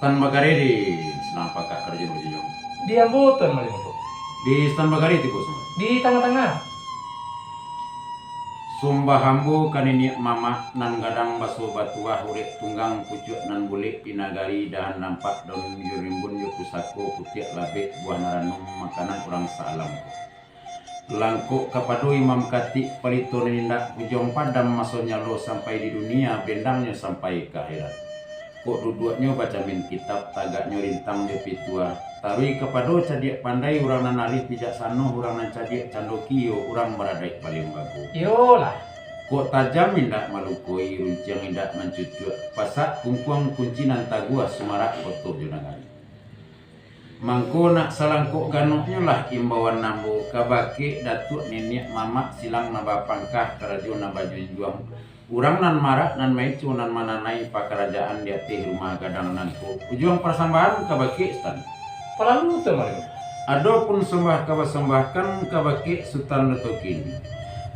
Stan Bagari di senang pakak kerja berjujur. Di Ambutan maling itu. Di Stan Bagari tipu semua. Di tengah-tengah. Sumbah hambu kanini mama nan gadang baso batuah urek tunggang pucuk nan bulik pinagari dahan nampak daun yurimbun yu pusako putiak labek buah naranum makanan orang salam. Langkuk kapado imam kati palito nindak ujong padam masonya lo sampai di dunia bendangnya sampai ke akhirat. Kok duduknya baca min kitab tagaknya rintang di pitua tarui kepado cadiak pandai urang nan alih bijaksana urang nan cadiak candokio urang meradai paling bagus. Yolah. Kok tajam indak malukoi runcang indak mencucuk pasak kungkuang kunci nan tagua semarak kotor junagari. Mangko nak salangkok ganoknya lah imbauan nambu kabake datuk nenek mamak silang naba pangkah kerajo naba juang. Urang nan marak nan maicu nan mananai pakerajaan di teh rumah gadang nanku. Ujuang persambahan kabake stan. Palalu tuh maling. Adapun sembah kabasembahkan kabake Sultan Letokin.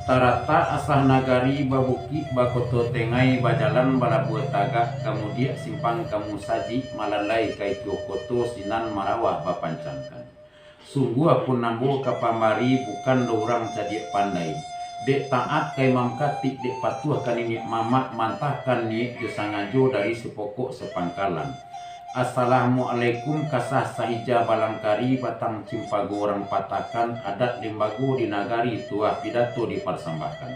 Tarata asah nagari babuki bakoto tengai bajalan balabu tagak kemudian simpang kamu saji malalai kaitu koto sinan marawah bapancangkan. Sungguh apun nambu kapamari bukan dorang jadi pandai. Dek taat kai mamkati dek patuh kanini mama mantahkan ni jesangajo dari sepokok sepangkalan. Assalamualaikum kasah sahija balangkari batang cimpago orang patakan adat limbago di nagari tuah pidato dipersembahkan.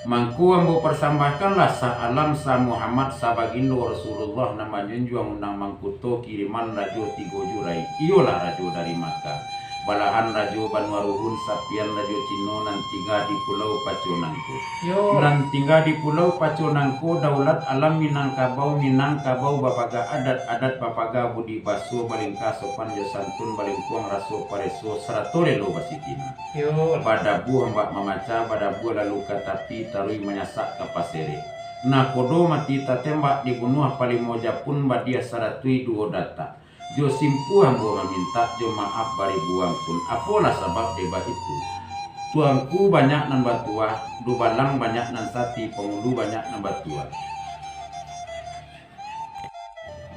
Mangku ambo persembahkanlah sa alam sa Muhammad sa bagindo Rasulullah nama junjuang undang mangkuto kiriman rajo tigo jurai. Iyolah rajo dari Makkah. Balahan rajo Banwaruhun sapian rajo Cino nan tinggal di pulau Paconangko. Nan tinggal di pulau Paconangko daulat alam Minangkabau bapaga adat bapaga budi baso balingka sopan jasantun balingkuang raso pareso seratore lo basitina. Badabu hambak mamaca badabu lalu katapi tarui menyasak ke pasere. Nah kodo mati tatembak dibunuh paling moja pun badia saratui duo data. Jo simpu hambo meminta jo maaf bari buang pun apalah sebab debat itu. Tuangku banyak nan batua, du balang banyak nan sati, pengulu banyak nan batua.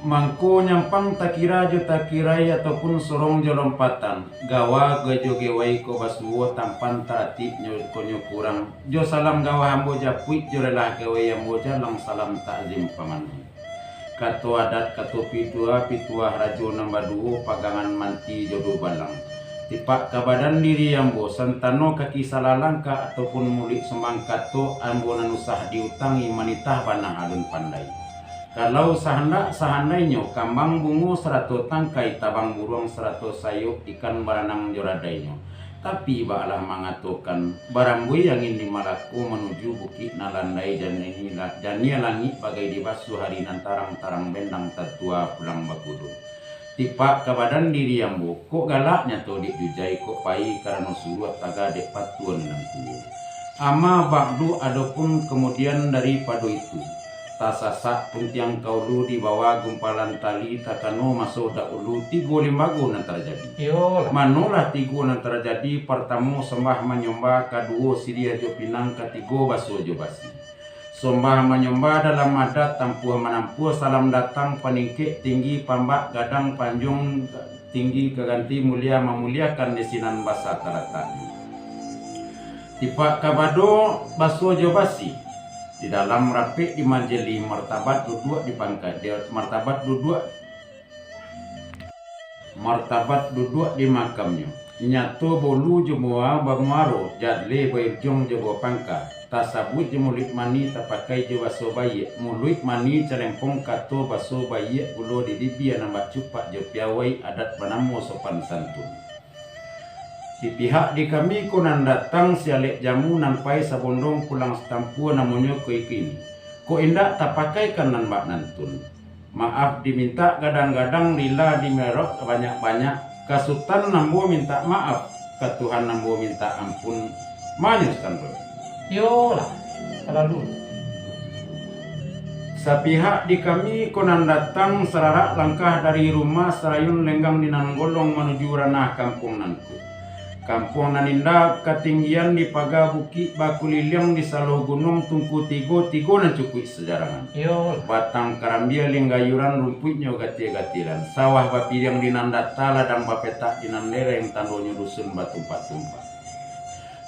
Mangko nyampang takira jo takirai ataupun sorong jo lompatan. Gawa gajo gewai ko basuwo tampan taati nyo kurang. Jo salam gawa hambo japuit jo relah gewai hambo jalang salam takzim pamanhi. Kato adat kato pitua rajo namba duo pagangan manti jodoh balang. Tipak kabadan diri ambo santano kaki salalangka ataupun mulik sembang kato ambo nanusah diutangi manitah banang alun pandai. Kalau sahandainya kambang bungu serato tangkai tabang burung serato sayuk ikan baranang joradainya. Tapi balah mengatakan barambui yang ini malaku menuju bukit nalandai dan ia langit bagai dibasuh hari nantarang-tarang bendang tatua pulang bakudu. Tipak kebadan diri yang kok galaknya to dijujai kok pai karena suruh taga dek patuan dan tuh. Ama bakdu adapun kemudian daripada itu. Tasasak puntiang kaulu di bawah gumpalan tali takano masuk dak ulu tigo limbago nan terjadi. Manolah tigo nan terjadi pertama sembah menyembah kedua sidia jo pinang ketiga baso jo basi. Sembah menyembah dalam adat tampuh menampuh salam datang peningkik tinggi pambak gadang panjung tinggi keganti mulia memuliakan desinan basa taratani. Tipak kabado baso jo basi. Di dalam rapik di majeli martabat duduk di pangkat dia martabat duduk di makamnya nyato bolu jemua bangwaro jadle berjong jebo pangka tasabut jemulik mani tapakai je baso bayi mulik mani celempong kato baso bayi ulo di dibia nambah cupak je piawai adat panamo sopan santun. Di pihak di kami kunan datang sialek jamu nampai sabondong pulang setampu namanya ke ikini. Ko indak tak pakai kan nan bak nantun. Maaf diminta kadang-kadang lila dimerok banyak-banyak. Kasutan nambo minta maaf, ke Tuhan nambo minta ampun. Manyus kan bro. Yolah, terlalu. Sapihak di kami konan datang serarak langkah dari rumah serayun lenggang di nanggolong menuju ranah kampung nanku. Kampung naninda ketinggian di paga bukit baku liliang di saloh gunung tungku tigo nan cukui sejarangan. Yolah. Batang karambia linggayuran rumputnya gati-gatilan. Sawah bapiriang di nandata ladang bapetak di nandereng tandonyo dusun batumpat-tumpat.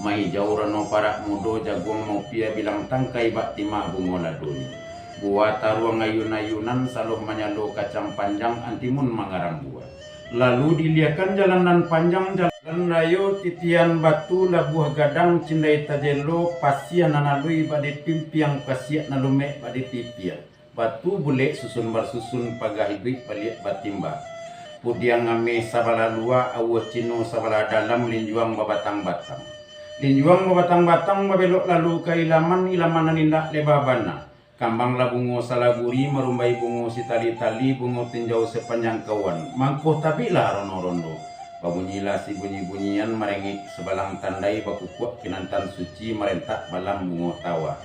Mai jauh rano parak mudo jagung mau pia bilang tangkai bak timah bungo ladunya. Buat taruang ayun-ayunan saloh menyalo kacang panjang antimun mangarang buah. Lalu diliakan jalanan panjang jalan rayo titian batu labuh gadang cindai tajelo pasian nanalui bade pimpiang pasiak nalumek bade tipia. Batu bule susun bersusun pagah hibik paliak batimba. Pudiang ngame sabala lua awah cino sabala dalam linjuang babatang-batang. Linjuang babatang-batang babelok lalu ke ilaman nanindak lebabana. Kambang lah bungo salaguri merumbai bungo si tali-tali bungo tinjau sepanjang kawan. Mangkuh tabilah rono-rondo. Babunyilah si bunyi-bunyian merengik sebalang tandai bakukuak kinantan suci merentak balam bungo tawa.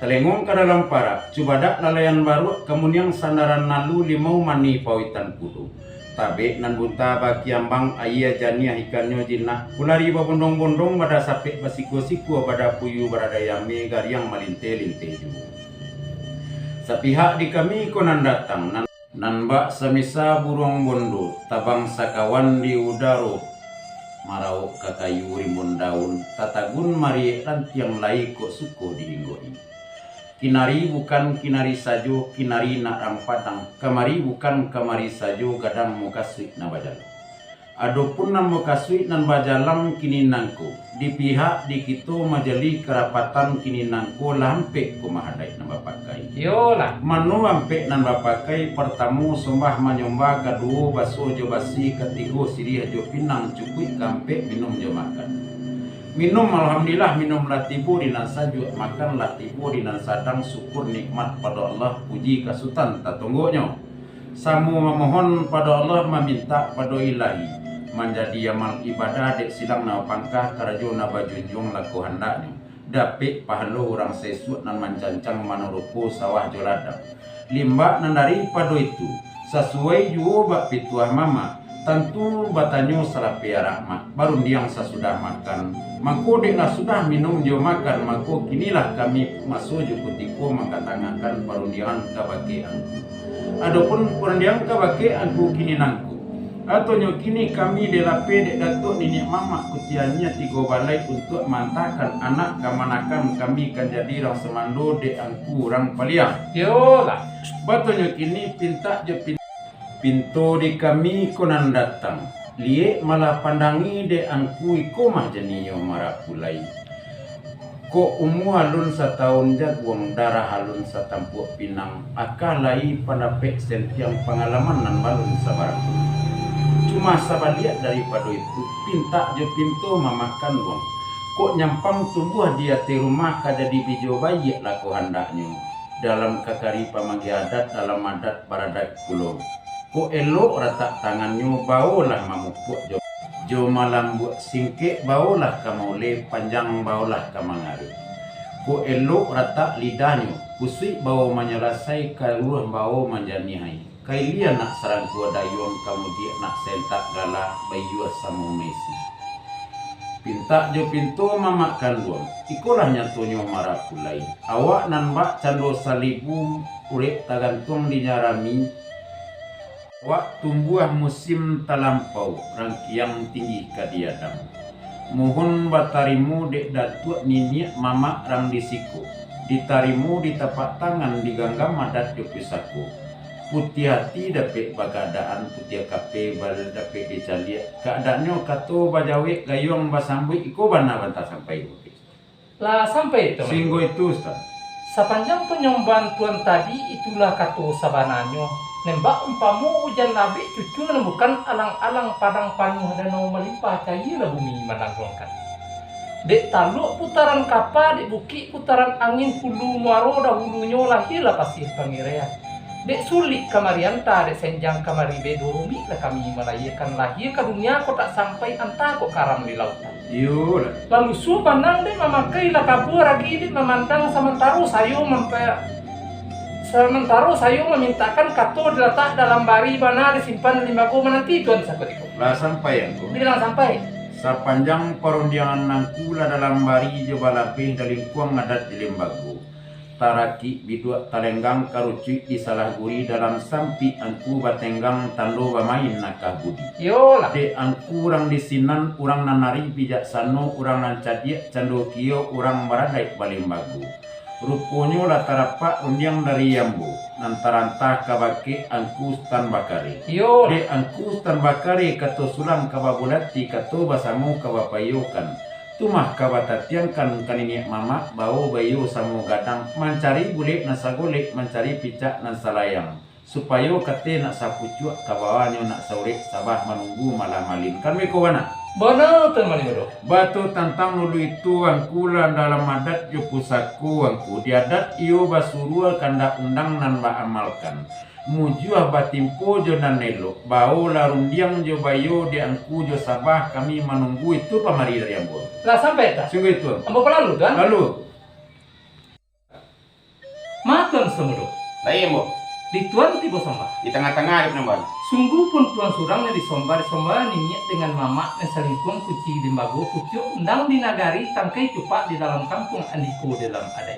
Telengong ke dalam parak, cubadak lalayan baru kemudian sandaran nalu limau mani pawitan kudu. Tabe nan bunta baki ambang ayah jania ikannya jinak. Kulari babondong-bondong pada sapek basiko-siko pada puyu berada yame gariang malinte-linte juga. Sapihak di kami konan datang nan bak samisa burung bondo tabang sakawan di udaro marau kakayu rimbun daun tatagun mari lantiang lai kok suko diinggoi. Kinari bukan kinari sajo kinari nak rampadang kamari bukan kamari sajo gadang mukasui na bajal. Adopun nan mukasui nan bajalang kini nangko di pihak di kito majali kerapatan kini nangko lampe kumahadai nan bapakai. Yolah. Manu lampe nan bapakai pertamu sembah menyembah kedua baso jo basi ketigo siri jo pinang cukui kampe minum jo makan. Minum alhamdulillah minum latibu dinan saju makan latibu dinan sadang syukur nikmat pada Allah puji kasutan tak tunggunya. Samu memohon pada Allah meminta pada ilahi. Menjadi amal ibadah dek silang na pangkah karajo na bajunjung laku handaknya. Dapik pahalo orang sesut nan mancancang manuruku sawah joladang. Limbak nan daripada itu sesuai juga bak pituah mama. Tentu batanyo salah rahmat. Baru diang sesudah makan. Mako deklah sudah minum jo makan. Mako kinilah kami masuk jo kutiko mengkatangakan parundian kabakean. Adapun parundian kabakean ku kini nangku. Atau kini kami delape dek datuk nenek mama kutiannya tiga balai untuk mantakan anak kamanakan kami kan jadi orang semando dek angku orang paliang. Yolah. Batunya kini pinta je pintu di kami konan datang. Liek malah pandangi dek angku iko mah jeniyo marapulai. Ko umu halun setahun jaguang darah halun setampuk pinang. Akah lai pandapek sentiang pengalaman nan balun sabarang. Cuma sabar lihat daripada itu pinta je pintu memakan uang. Kok nyampang tumbuh dia di rumah kada di bijo bayi laku handaknya. Dalam kakari pamagi adat dalam adat baradat kulon. Kok elok ratak tangannya baulah mamupuk jo malam buat singkek baulah kamole panjang baulah kamangari. Kok elok ratak lidahnya kusui bau menyelasai kaluh bau menjanihai. Kailia nak sarang tua dayuang kamu dia nak sentak gala bayu sama Messi. Pinta jo pintu mamakan duang. Ikulah nyatunyo marapulai. Awak nan bak cando salibu urek tagantung di nyarami. Awak tumbuh musim talampau rangkiang tinggi kadiadam. Mohon batarimu dek datuk niniak mama rang disiko. Ditarimu di tapak tangan diganggam adat yopisaku. Putih hati dapat bagadaan putih kape bal dapat dicalia keadaannya kato bajawe gayung basambui iko bana bantah sampai itu Lah sampai itu. singgo itu Ustaz. Sepanjang penyembahan Tuhan tadi itulah kata sabananyo. Nembak umpamu hujan nabi cucu bukan alang-alang padang panuh danau melimpah cair bumi menanggungkan. Dek taluk putaran kapal, dek bukit putaran angin hulu muaro dahulunya lahirlah pasir pangerean. Dek sulit kamarianta, dek senjang kamari bedorumi lah kami melahirkan lahir ke dunia kau tak sampai anta kau karam di lautan. Yo lah. Lalu su pandang dek memakai lah kabur lagi dek memandang sementara sayo memintakan kato diletak dalam bari bana disimpan 5 menanti tuan sakotiko. Lah sampai aku. Bilang sampai. Sepanjang perundiangan nangkula dalam bari jebalape dalingkuang ngadat di lembago. Taraki bidua talenggang karucui di salah guri dalam sampi angku batenggang tando bamain nakah budi. Yolah. De angku urang disinan urang nanari bijaksano urang nancadiak cando kio urang baradai balembago. Ruponyo latarapak undiang dari Yambo nantaranta kabake angku stan bakare. Yolah. De angku stan bakare kato sulang kababulati kato basamu kabapayokan. Tumah kabatatiangkan kanini mama bau bayo samu gadang mencari bulik nasa golek mencari picak nan salayang supayo kate nak sapucuk kabawanyo nak saurek sabah menunggu malam malin kan meko wana Benar tuan Malibodo. batu tantang nulu itu angkulan dalam adat yo pusaku angku di adat iyo basurua kanda undang nan ba amalkan mujuah batimpo jo dan nelo bau larundiang jo bayo di angku jo sabah kami menunggu itu pamari dari ambon. Lah sampai tak? Sungguh itu. Ambo lalu tuan. Lalu Matan semudo. Lain mo, Di tuan tibo sombah. di tengah-tengah di penambahan. Sungguh pun tuan surangnya di sombar ninyak dengan mamak yang selingkuh kuci di bago pucuk undang di nagari tangkai cupak di dalam kampung andiko dalam adai.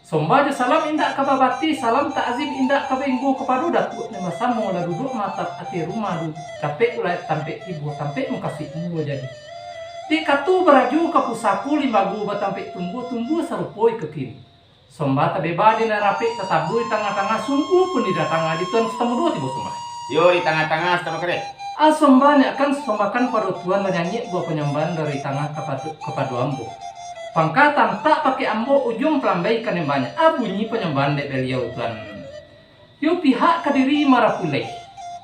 Somba jo salam indak kababati salam takzim indak kabenggo kepada datuk nama samo la duduk mata ati rumah du capek ulai tampek ibu tampek mengkasih mu jadi. Di katu beraju ke pusaku limagu batampek tumbuh serupoi ke kiri. Somba tabeba di narape tetabui tengah-tengah sungguh pun didatang di tuan setemu dua tiba somba. Yo di tengah-tengah sama kere. Somba akan sombakan pada tuan menyanyi buah penyembahan dari tangan kepada ambo. Pangkatan tak pakai ambo ujung pelambai kan yang banyak. Bunyi penyembahan dek beliau tuan. Yo pihak kediri marapulai.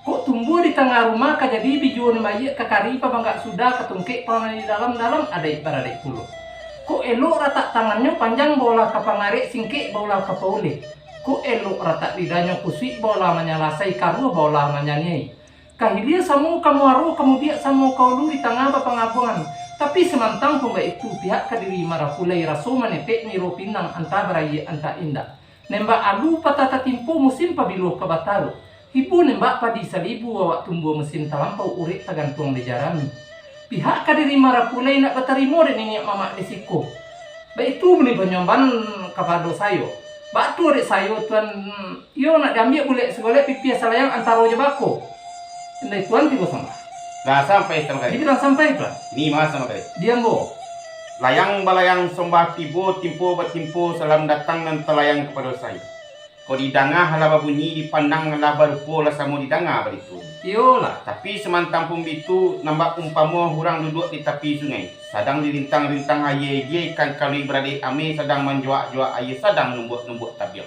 Kok tumbuh di tengah rumah kajadi bijuan bayi kakari pabangga sudah ketungkik pernah di dalam ada ibarat puluh. Kok elok rata tangannya panjang bola kapangarik singkik bola kapaule. Kok elok rata lidahnya kusik bola menyalasai karu bola menyanyai. Kahilia samu kamu aru kemudian samu kaulu di tengah pangabungan. Tapi semantang pun itu pihak kadiri marapulai raso menepek niro pinang anta berayi anta indah. Nembak alu patata timpo musim pabilo kabataru. Hibu nembak padi salibu awak tumbuh mesin talampau urik tagantung di jarami. Pihak kadiri marapulai nak batarimo dan ini mama desiko. Baik itu beli penyomban kepada sayo. Batu dek sayo tuan yo nak diambil boleh segolek pipi salayang antara jebako. Ini tuan tiba sama. Dah sampai sama kere. Dibilang sampai tuan. Ni mas sama kere. Dia go. Layang balayang sombah tibo timpo batimpo salam datang dan telayang kepada saya. Kau didangah halaba bunyi dipandang halaba rupo lah samu didangah beritu. Yolah. Tapi semantang pun itu nampak umpama hurang duduk di tepi sungai. Sadang dirintang-rintang aye dia ikan kali beradik ame sedang menjuak-juak aye sedang numbuk-numbuk tabiang.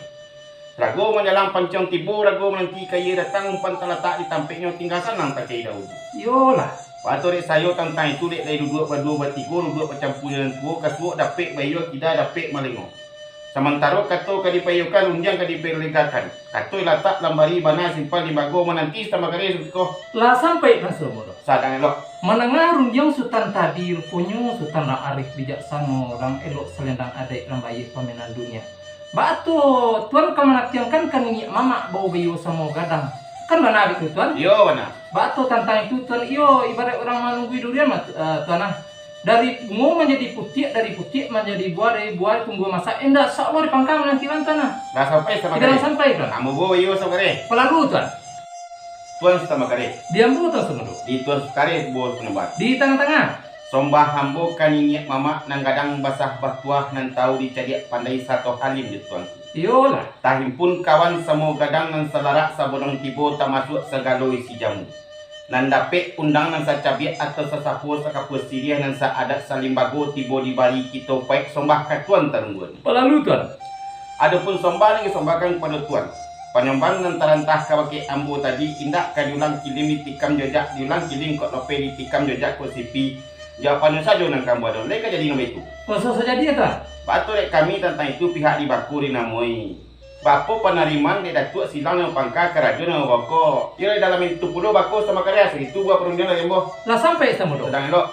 Rago menjalang pancong tibu rago menanti kaya datang umpan terletak di tampiknya tinggal sanang tak kaya daun. Yolah. Waktu dek sayo tentang itu dek dari duduk berdua bertiga duduk bercampur dengan tua kasuak dapik bayo tidak dapik malingo. Sementara kato kadipayukan unjang kadipelegakan. Kato ilatak lambari bana simpan di bago menanti sama kare sutko. Lah sampai kan semudo. Sadang elok. Menengah runjang sultan tadi rupunyo sultan arif bijaksana orang elok selendang adek rambayi paminan dunia. Batu tuan kamanaktiangkan kan ini mama bau bayu sama gadang. Kan mana itu tuan? Yo mana? Batu tantang itu tuan iyo ibarat orang menunggu durian tuan ah. Dari bunga menjadi putih, dari putih menjadi buah, dari buah tunggu masa indah. Seolah dipangkang nanti tanah. Dah sampai sama Tidak kare. sampai tuan. Kamu bawa yo sama kare. Pelalu tuan. Tuan sama kare. Diambu tuan semudo. Di tuan kare bawa penembat. Di tengah-tengah. Sombah hambo kaninya mama nang gadang basah batuah nan tahu dicadiak pandai satu halim di tuan. Yolah. Tahimpun kawan samo gadang nan selarak sabodong tibo termasuk segalo isi jamu. Nan dapet undang nan sacabiak atau sesapur sakapur siriah nan saadat salimbago tibo di bali kita baik sombah ke tuan terunggun. Pelalu tuan. Adapun sombah yang sombahkan kepada tuan. Penyembang nan terantah kabake ambo tadi indak ka diulang kilim di tikam jojak diulang kilim kok lope di tikam jojak ko sipi Jawapannya saja nang kamu ada. Leka jadi nama itu. Masa saja dia tuan? Batu rek kami tentang itu pihak di Bakuri namoi. Bapo penerimaan di datuk silang yang pangka kerajaan yang bako. Ia dalam itu pulau bako sama karya segitu buat perundingan dari boh. Lah sampai sama dok. Sedang elok.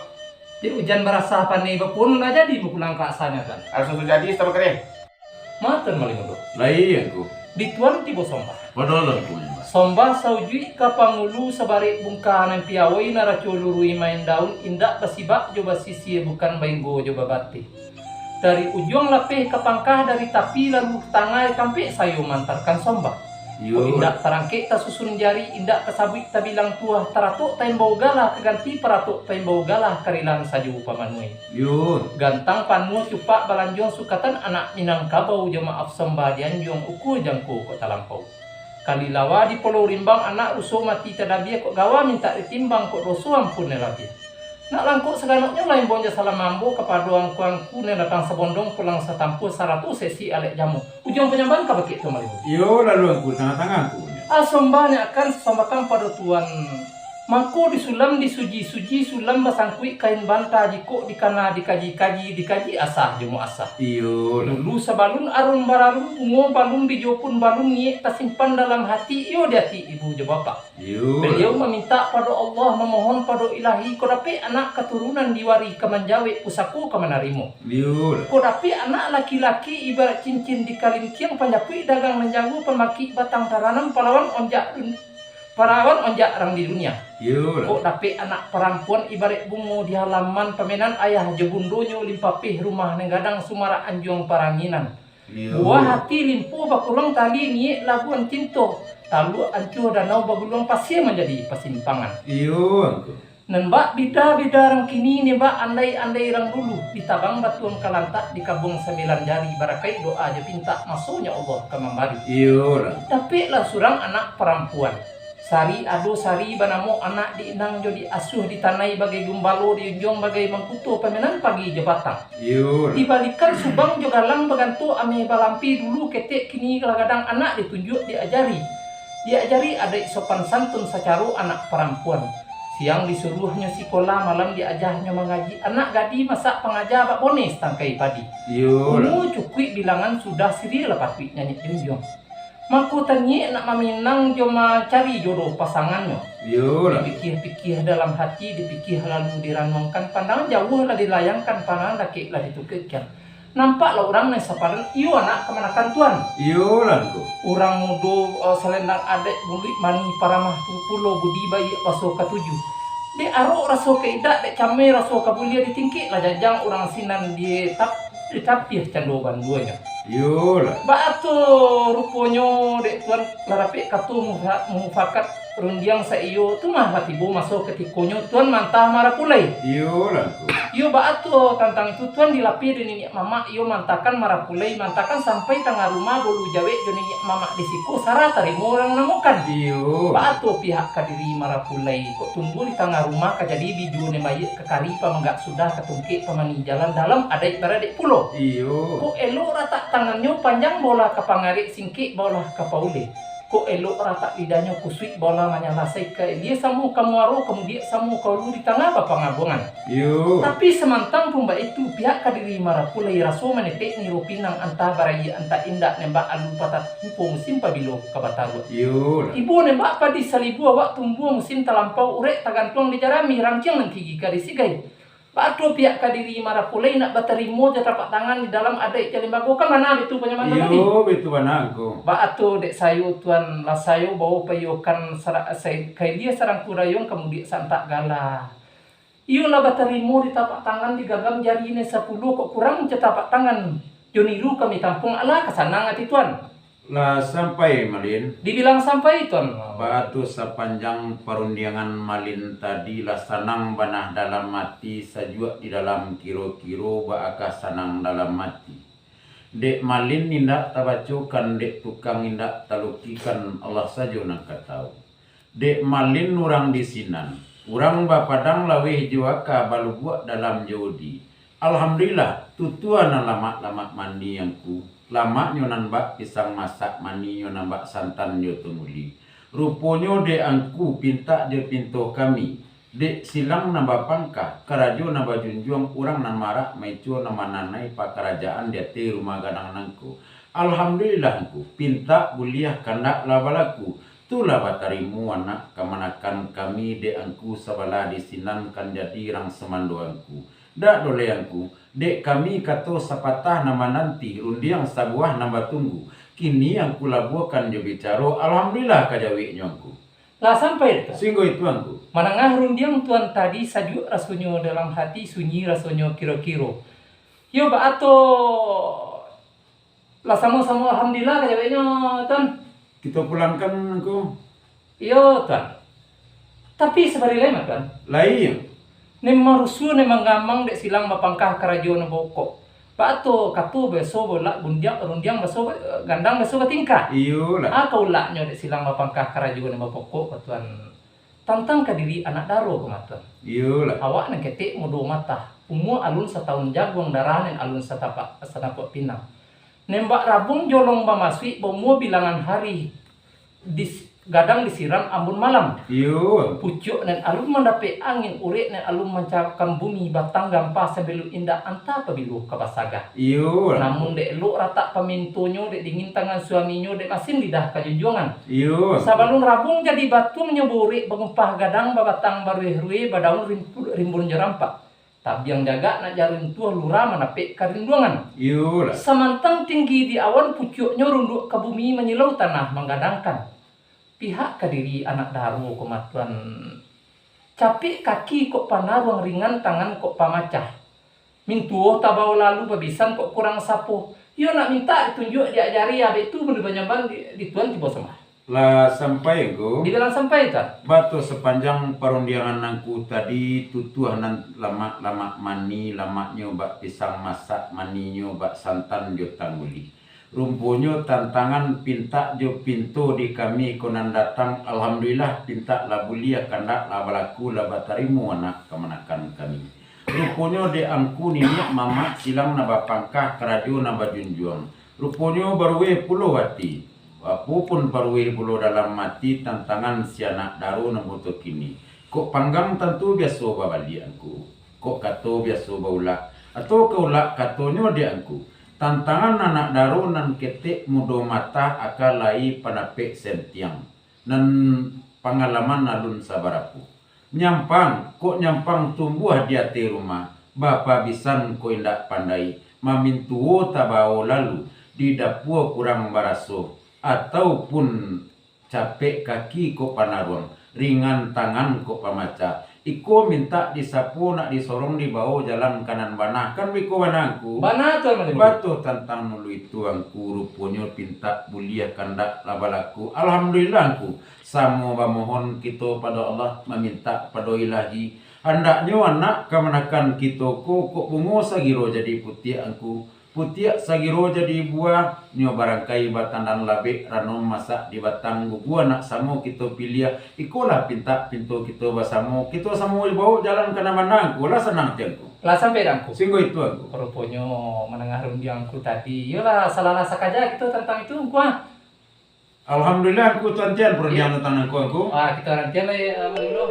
Di hujan berasa pani bepun lah jadi pulang ke asalnya kan. Harus jadi sama karya. Maten maling dok. Lai aku. Di tuan tibo sombah. Padahal aku nyembah. Sombah saujui kapangulu sabari bungkahanan piawai naraculurui main daun indak basibak coba sisi bukan bainggo coba bati. Dari ujung lapeh ke pangkah dari tapi lalu tangai kampe sayo mantarkan sombah. Yo. Indak tarangke ta susun jari indak kasabik ta bilang tuah taratuk taimbau galah keganti paratuk taimbau galah karilan saju pamanui. Yo. Gantang panu cupak balanjong sukatan anak minang kabau jo maaf sombah dianjong uku jangku kota lampau. Kalilawa di Pulau Rimbang anak rusuh mati tadabia kok gawa minta ditimbang kok rusuh ampun nelabia. Nak langkuk seganoknya lain bonja salam mambo kepada angku ne datang sebondong pulang setampu 100 sesi alek jamu. Ujung penyambahan ka bakit tu malimu. Yo lalu aku tengah-tengah aku. Asombahnya akan sesamakan pada tuan. Mangko disulam disuji-suji sulam basangkui kain banta jiko dikana dikaji asah jemu asah. Iyo. Dulu sebalun arun bararun ungo balun bijopun balun niat tersimpan dalam hati iyo di hati ibu je bapak. Iyo. Beliau meminta pada Allah memohon pada ilahi kodapi anak keturunan diwari kemanjawe pusaku kemanarimo. Iyo. Kodapi anak laki-laki ibarat cincin di kalingkiang panjapui dagang menjagu pemaki batang taranam perawan onjak rang di dunia. Iyo. Kok dapat anak perempuan ibarat bungo di halaman pemenan ayah jebundonyo limpapih rumah nenggadang sumara anjung paranginan. Iyo. Buah hati limpu bakulong tali niek labuan cinto. Talu ancuh danau bagulong pasir menjadi pasimpangan. Iyo aku. Nembak bida-bida rang kini nih mbak andai-andai rang dulu ditabang batuan kalantak di kabung 9 jari barakai doa aja pinta masuknya Allah ke membari. Iyo. Tapi lah surang anak perempuan. Sari ado sari banamo anak diinang jo asuh ditanai bagai gumbalo di ujung bagai mangkuto pemenan pagi jebatang. Iyo. Dibalikan subang jo galang bagantu ame balampi dulu ketek kini kadang anak ditunjuk diajari. Diajari adik sopan santun sacaru anak perempuan. Siang disuruhnya sekolah malam diajahnya mengaji. Anak gadi masak pengajar bak bonis tangkai padi. Iyo. Unu cukui bilangan sudah siri lepat nyanyi junjung. Maku tanya nak maminang cuma cari jodoh pasangannya. Iyo. Dipikir-pikir dalam hati, dipikir lalu diranongkan. Pandangan jauh lah dilayangkan, pandangan laki lah ditukirkan. Nampaklah orang yang sepadan, iyo anak kemanakan tuan. Iyo aku. Orang mudo selendang adek bulik mani paramah pulo budi bayi raso ketujuh. Dia arok raso keidak, dek came raso kabulia ditingkik lah jajang orang sinan di tapih candoban duanya. Iyo. Batu rupanya dek tuan larapik katu mufakat rundiang saiyo tu mah latibo masuk ketikonyo tuan mantah marah pulai. Iyo aku. Iyo batu tentang itu tuan dilapih di nenek mama iyo mantakan marah pulai mantakan sampai tengah rumah bolu jawe jo nenek mama di siku sarah tarimo orang namukan. Iyo. Batu pihak kadiri marah pulai kok tumbuh di tengah rumah kajadi biju ne bayi kekari pamanggak sudah ketungkik pamani jalan dalam adik beradik pulau. Iyo. Kok elok rata tangannya panjang bola ke pangarik singkik bola ke paule. Kok elok rata lidahnya kusui bola manyalasai ke dia samu kamu aro kemudian samu kau lu di tengah apa ngabungan. Iyo. Tapi semantang pumba itu pihak kadiri marah pulai raso menetek ni rupinang antah barayi antah indak nembak alu patat tumpu musim pabilo kabataru. Iyo. Ibu nembak padi salibu awak tumbuh musim talampau urek tagantung di jarami rangcing nanti jika disigai. Batu pihak kadiri marah pulai nak baterimo tapak tangan di dalam adek jalimbago kan mana itu banyak mana tadi. Iyo betul aku. Batu dek sayu tuan lah sayu bawa payokan kai dia sarang kurayong kemudian santak galah. Iyo lah baterimo di tapak tangan di gagam jari ini 10 kok kurang cetapak tangan. Joniru kami tampung ala kesanang hati tuan. Lah sampai Malin. Dibilang sampai tuan. Batu sepanjang perundangan Malin tadi lah sanang banah dalam mati sajua di dalam kiro-kiro baaka sanang dalam mati. Dek Malin indak tabacukan dek tukang indak talukikan Allah saja nak tahu. Dek Malin orang di sinan. Orang bapadang laweh juaka balu buat dalam jodi. Alhamdulillah tutuan lama-lama mandi yang ku. Lama nyonan bak pisang masak mani nyonan bak santan yo tumuli. Ruponyo de angku pinta je pinto kami. Dek silang nambah pangkah, karajo nambah junjung, urang nan marak, maicu nama nanai pakerajaan dia te rumah gadang nangku. Alhamdulillah ku, pinta kuliah kandak labalaku, tulah batarimu anak kemanakan kami de angku sabala disinan kan jadi rang semandoangku. Dak doleangku, dek kami kato sapatah nama nanti, rundiang sabuah nambah tunggu. Kini yang kulabuakan jo bicaro, alhamdulillah kajawi nyongku. Lah sampai itu. Singgo itu angku. Manangah rundiang tuan tadi sajuk rasonyo dalam hati sunyi rasonyo kiro-kiro. Yo ba ato lah sama-sama alhamdulillah kajawenya tuan. Kita pulangkan angku. Yo tuan. Tapi sebari lema tuan. Lain. Nem marusu nem manggamang dek silang mapangkah karajo na boko. Ba ato katu beso bola rundiang beso gandang beso tingkah. Iyo lah. Kau laknya dek silang mapangkah karajo na boko tuan. Tantang ke diri anak daro kematuan. Iyo lah. Awak nang ketik mudo mata. Umur alun setahun jagung daranen alun satapok pinang. Nembak rabung jolong bamaswi bomo bilangan hari gadang disiram ambun malam. Iyo. Pucuk dan alun mendapat angin urik dan alun mencapkan bumi batang gampah sebelu indah anta pebilu kapasaga. Iyo. Namun dek lu rata pemintunya dek dingin tangan suaminya dek masin lidah kajunjungan. Iyo. Sabalun rabung jadi batu menyeburi pengumpah gadang babatang barui-rui badaun rimbun jerampak. Tapi yang jaga nak jarin tua lurah menapik kerinduangan. Iyo lah. Samantang tinggi di awan pucuknya runduk ke bumi menyilau tanah menggadangkan. Pihak kediri anak daru kematuan. Capik kaki kok panaruang ringan tangan kok pamacah. Mintuo tabau lalu babisan kok kurang sapo. Yo nak minta ditunjuk diajari abe itu bener banyak di tuan tiba sama. Lah sampai go. Dibilang sampai tak? Batu sepanjang perundiangan nangku tadi tutuh nan lama mani lama nyoba pisang masak mani nyoba santan jo tangguli. Rumpunyo tantangan pinta jo pintu di kami konan datang alhamdulillah pinta labulia kandak labalaku labatarimu anak kemanakan kami. Rumpunyo de angku nini mama silang naba pangkah kerajo naba junjuang. Rumpunyo barwe puluh hati. Apapun barwe puluh dalam mati tantangan si anak daru nabuto kini. Kok panggang tentu biasa babali angku. Kok kato biasa baula atau kaula katonyo di angku. Tantangan anak daru nan ketik mudo mata akalai panapek sentiang. Nan pengalaman alun sabarapu. Nyampang, kok nyampang tumbuh di hati rumah. Bapa bisan ko indak pandai. Mamintuo tabao lalu. Di dapur kurang baraso. Ataupun capek kaki ko panaruang. Ringan tangan ko pamaca. Iko minta disapu nak disorong di bawah jalan kanan banah kan wiko banangku. Bana tuan mana? Batu tantang nulu itu angku rupunyo pinta buliah kandak labalaku. Alhamdulillah angku. Samo bamohon kita pada Allah meminta pada ilahi. Hendaknya anak kemanakan kita kok bungo sagiro jadi putih angku. Putih sagiro jadi buah nyo barangkai batandan labek ranom masak di batang gua nak samo kita pilih ikolah pinta pintu kita basamo kita samo bawa jalan ke mana aku lah senang tiangku Lah sampai dangku. singgo itu aku Rupanya menengah rundiangku tadi. Yolah salah rasa aja gitu tentang itu gua. alhamdulillah aku tuan tian perniagaan tentang aku Ah kita nanti lah dulu.